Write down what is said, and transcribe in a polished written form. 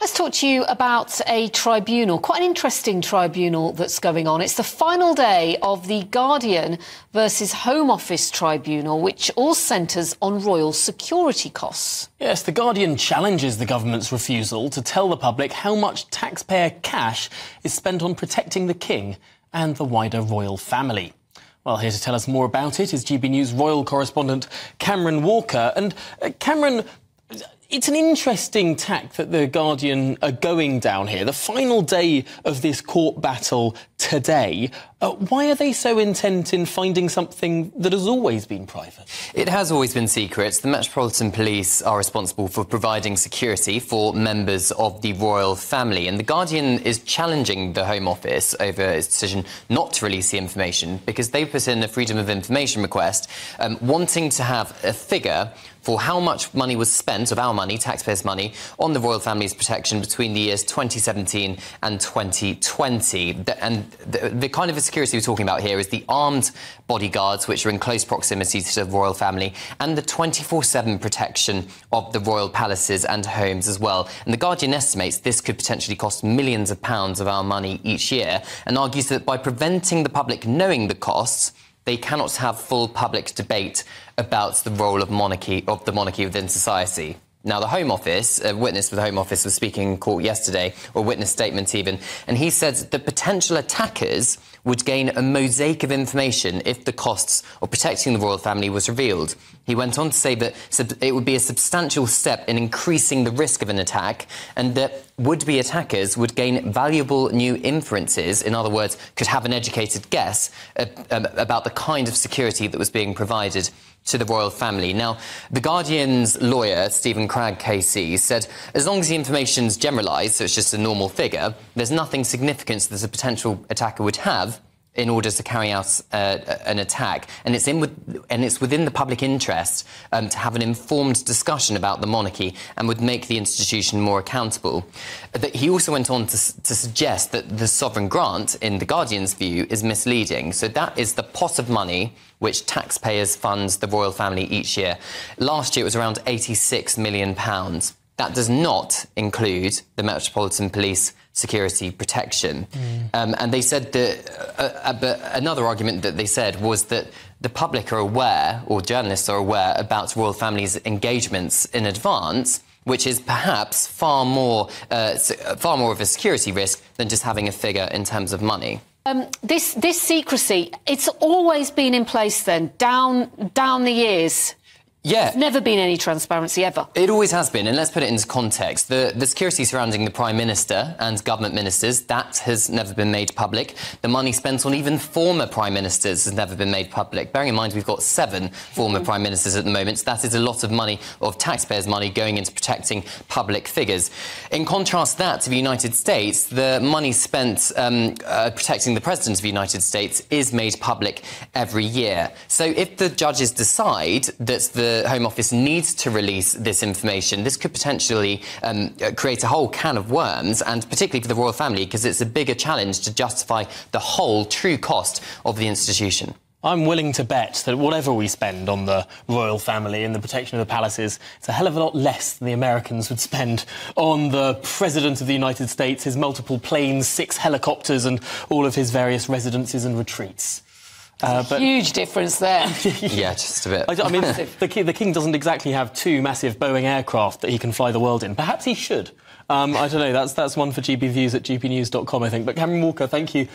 Let's talk to you about a tribunal, quite an interesting tribunal that's going on. It's the final day of the Guardian versus Home Office tribunal, which all centres on royal security costs. Yes, the Guardian challenges the government's refusal to tell the public how much taxpayer cash is spent on protecting the King and the wider royal family. Well, here to tell us more about it is GB News royal correspondent Cameron Walker. And Cameron, it's an interesting tack that the Guardian are going down here. The final day of this court battle today. Why are they so intent in finding something that has always been private? It has always been secret. The Metropolitan Police are responsible for providing security for members of the royal family. And the Guardian is challenging the Home Office over its decision not to release the information because they put in a Freedom of Information request wanting to have a figure for how much money was spent, of our money, taxpayers' money, on the royal family's protection between the years 2017 and 2020. The kind of security we're talking about here is the armed bodyguards, which are in close proximity to the royal family, and the 24/7 protection of the royal palaces and homes as well. And the Guardian estimates this could potentially cost millions of pounds of our money each year, and argues that by preventing the public knowing the costs, they cannot have full public debate about the role of the monarchy within society. Now, the Home Office, a witness for the Home Office was speaking in court yesterday, or witness statement even, and he said that potential attackers would gain a mosaic of information if the costs of protecting the royal family was revealed. He went on to say that it would be a substantial step in increasing the risk of an attack, and that would-be attackers would gain valuable new inferences, in other words, could have an educated guess about the kind of security that was being provided to the royal family. Now, the Guardian's lawyer, Stephen Cragg KC, said as long as the information's generalised, so it's just a normal figure, there's nothing significant that a potential attacker would have in order to carry out an attack. And it's within the public interest to have an informed discussion about the monarchy and would make the institution more accountable. But he also went on to suggest that the sovereign grant, in the Guardian's view, is misleading. So that is the pot of money which taxpayers funds the royal family each year. Last year it was around £86 million. That does not include the Metropolitan Police security protection. And they said that, but another argument that they said was that the public are aware, or journalists are aware, about royal families' engagements in advance, which is perhaps far more of a security risk than just having a figure in terms of money. This secrecy, it's always been in place then, down the years. Yeah. There's never been any transparency, ever. It always has been, and let's put it into context. The security surrounding the Prime Minister and government ministers, that has never been made public. The money spent on even former Prime Ministers has never been made public. Bearing in mind we've got 7 former Prime Ministers at the moment, so that is a lot of money, of taxpayers' money, going into protecting public figures. In contrast that to the United States, the money spent protecting the President of the United States is made public every year. So if the judges decide that the Home Office needs to release this information, this could potentially create a whole can of worms, and particularly for the royal family, because it's a bigger challenge to justify the whole true cost of the institution. I'm willing to bet that whatever we spend on the royal family and the protection of the palaces, it's a hell of a lot less than the Americans would spend on the President of the United States, his multiple planes, 6 helicopters and all of his various residences and retreats. Huge difference there. Yeah, just a bit. I mean, the King doesn't exactly have 2 massive Boeing aircraft that he can fly the world in. Perhaps he should. I don't know. That's one for GB Views at gbnews.com, I think. But Cameron Walker, thank you